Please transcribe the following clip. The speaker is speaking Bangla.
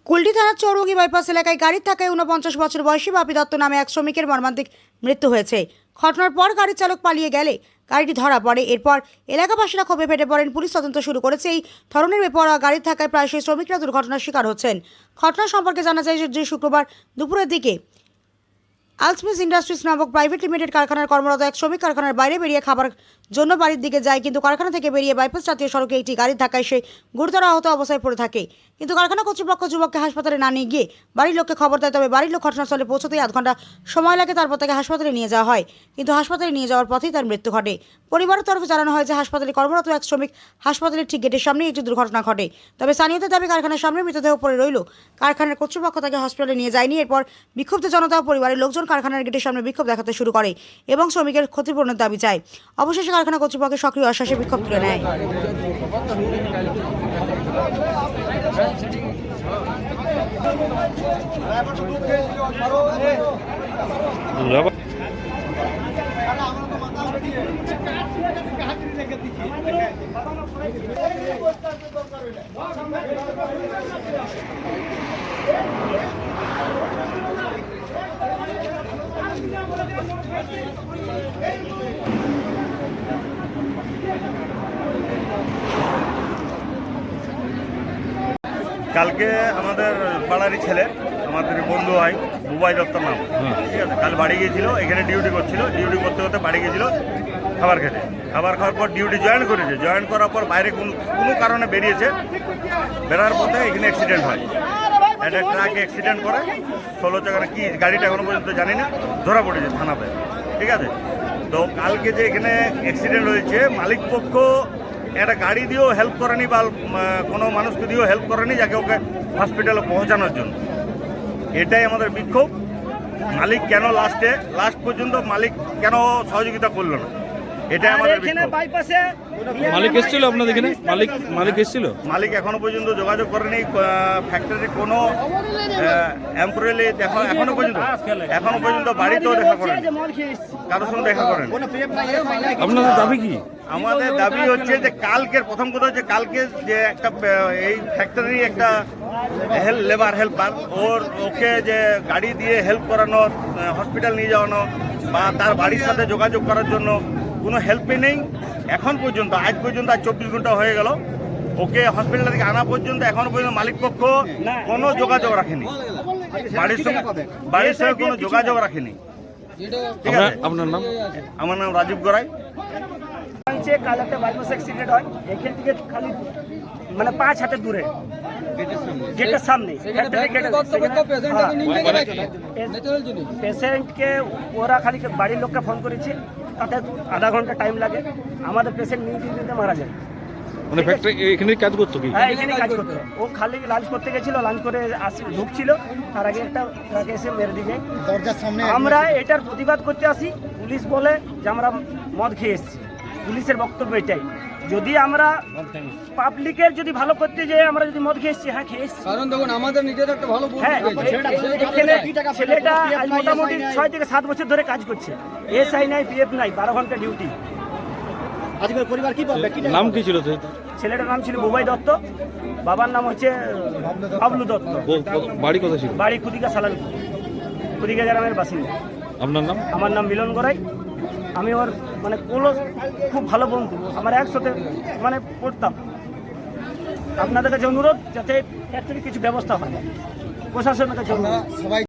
কুলটি থানার চৌরঙ্গি বাইপাস এলাকায় গাড়ির ধাক্কায় 49 বছর বয়সী বাপি দত্ত নামে এক শ্রমিকের মর্মান্তিক মৃত্যু হয়েছে। ঘটনার পর গাড়ির চালক পালিয়ে গেলে গাড়িটি ধরা পড়ে। এরপর এলাকাবাসীরা ক্ষোভে ফেটে পড়েন। পুলিশ তদন্ত শুরু করেছে। এই ধরনের বেপরোয়া গাড়ির ধাক্কায় প্রায়শই শ্রমিকরা দুর্ঘটনার শিকার হচ্ছেন। ঘটনা সম্পর্কে জানা যায় যে শুক্রবার দুপুরের দিকে আলসমিস ইন্ডাস্ট্রিজ নামক প্রাইভেট লিমিটেড কারখানার কর্মরত এক শ্রমিক কারখানার বাইরে বেরিয়ে খাবার জন্য বাড়ির দিকে যায়, কিন্তু কারখানা থেকে বেরিয়ে বাইপাস জাতীয় সড়কে একটি গাড়ির ধাক্কায় সে গুরুতর আহত অবস্থায় পড়ে থাকে। কিন্তু কারখানা কর্তৃপক্ষ যুবককে হাসপাতালে না নিয়ে গিয়ে বাড়ির লোককে খবর দেয়। তবে বাড়ির লোক ঘটনাস্থলে পৌঁছতেই আধ ঘন্টা সময় লাগে। তারপর তাকে হাসপাতালে নিয়ে যাওয়া হয়, কিন্তু হাসপাতালে নিয়ে যাওয়ার পথেই তার মৃত্যু ঘটে। পরিবারের তরফে জানানো হয় যে হাসপাতালে কর্মরত এক শ্রমিক হাসপাতালের ঠিক গেটের সামনে একটি দুর্ঘটনা ঘটে। তবে স্থানীয়দের দাবি কারখানার সামনে মৃতদেহ পড়ে রইল। কারখানার কর্তৃপক্ষ তাকে হসপিটালে নিয়ে যায়নি। এরপর বিক্ষুব্ধ জনতা ও পরিবারের লোকজন কারখানার গেটের সামনে বিক্ষোভ দেখাতে শুরু করে এবং শ্রমিকের ক্ষতিপূরণের দাবি চায়। অবশেষে কারখানা কর্তৃপক্ষের সক্রিয় আশ্বাসে বিক্ষোভ তুলে নেয়। কালকে আমাদের পাড়ারই ছেলে, আমাদের বন্ধু হয়, বুবাই দত্তর নাম, ঠিক আছে। কাল বাড়ি গিয়েছিল, এখানে ডিউটি করছিল। ডিউটি করতে করতে বাড়ি গিয়েছিল খাবার খেতে। খাবার খাওয়ার পর ডিউটি জয়েন করেছে। জয়েন করার পর বাইরে কোনো কারণে বেরিয়েছে। বেরার পথে এখানে অ্যাক্সিডেন্ট হয়। একটা ট্রাক অ্যাক্সিডেন্ট করে 16 চাকার কি গাড়িটা এখনো পর্যন্ত জানি না, ধরা পড়েছে থানাতে, ঠিক আছে। তো কালকে যে এখানে অ্যাক্সিডেন্ট হয়েছে, মালিক পক্ষ একটা গাড়ি দিয়েও হেল্প করেনি বা কোনো মানুষকে দিয়েও হেল্প করেনি যাকে ওকে হসপিটালে পৌঁছানোর জন্য। এটাই আমাদের বিক্ষোভ। মালিক কেন লাস্ট পর্যন্ত মালিক কেন সহযোগিতা করলো না, এটাই আমাদের বিক্ষোভ। মালিক এসেছিল আপনাদের এখানে? মালিক এসেছিল? মালিক এখনো পর্যন্ত যোগাযোগ করেনি। ফ্যাক্টরি কোনো এমপ্লয়ি এখনো পর্যন্ত বাড়িতেও দেখা করেন, কারোর সঙ্গে দেখা করেন। আপনাদের দাবি কি? আমাদের দাবি হচ্ছে যে কালকের প্রথম কথা হচ্ছে কালকে যে একটা এই ফ্যাক্টরি একটা লেবার হেল্পার ওকে যে গাড়ি দিয়ে হেল্প করানো, হসপিটাল নিয়ে যাওয়ানো বা তার বাড়ির সাথে যোগাযোগ করার জন্য কোনো হেল্পই নেই এখন পর্যন্ত। আজ 24 ঘন্টা হয়ে গেল। ওকে হসপিটাল থেকে আনা পর্যন্ত এখনো পর্যন্ত মালিক পক্ষ কোনো যোগাযোগ রাখেনি, বাড়ির সঙ্গে কোনো যোগাযোগ রাখেনি, ঠিক আছে। আপনার নাম? আমার নাম রাজীব গড়াই। কাল একটা বাইপাস অ্যাক্সিডেন্ট হয় এখান থেকে খালি মানে 5 হাতের দূরে গেটের সামনে। পেশেন্টকে ওরা খালি বাড়ির লোককে ফোন করেছে, তাতে আধা ঘন্টা টাইম লাগে। আমাদের পেশেন্ট নিতে মারা যায়। মানে ফ্যাক্টরি এখানে কাজ করতো কি? হ্যাঁ, এখানে কাজ করতো। ও খালি লাঞ্চ করতে গেছিল, লাঞ্চ করে ঢুকছিল, তার আগে একটা ট্রাক এসে মেরে দিকে। আমরা এটার প্রতিবাদ করতে আসি। পুলিশ বলে যে আমরা মদ খেয়ে এসেছি। পুলিশের বক্তব্য এটাই, যদি আমরা পাবলিকের যদি ভালো করতে যাই, আমরা যদি মদ খেয়ে এসেছি, হ্যাঁ খেয়ে এসেছি, কারণ দেখুন আমাদের নিজের একটা ভালো ছেলেটা মোটামুটি 6 থেকে 7 বছর ধরে কাজ করছে। এসআই নাই, পিএফ নাই, 12 ঘন্টা ডিউটি। আজকের পরিবার কি বলবে? নাম কি ছিল? ছেলেটার নাম ছিল বুবাই দত্ত, বাবার নাম হচ্ছে বাবলু দত্ত। বাড়ি কোথায় ছিল? বাড়ি খুদিকা সালানপুর, খুদিকা গ্রামের বাসিন্দা। আপনার নাম? আমার নাম মিলন গড়াই। আমি ওর মানে খুব ভালো বন্ধু, আমার একসাথে মানে পড়তাম। আপনাদের কাছে অনুরোধ যাতে ফ্যাক্টরি কিছু ব্যবস্থা হয়, প্রশাসনের কাছে অনুরোধ।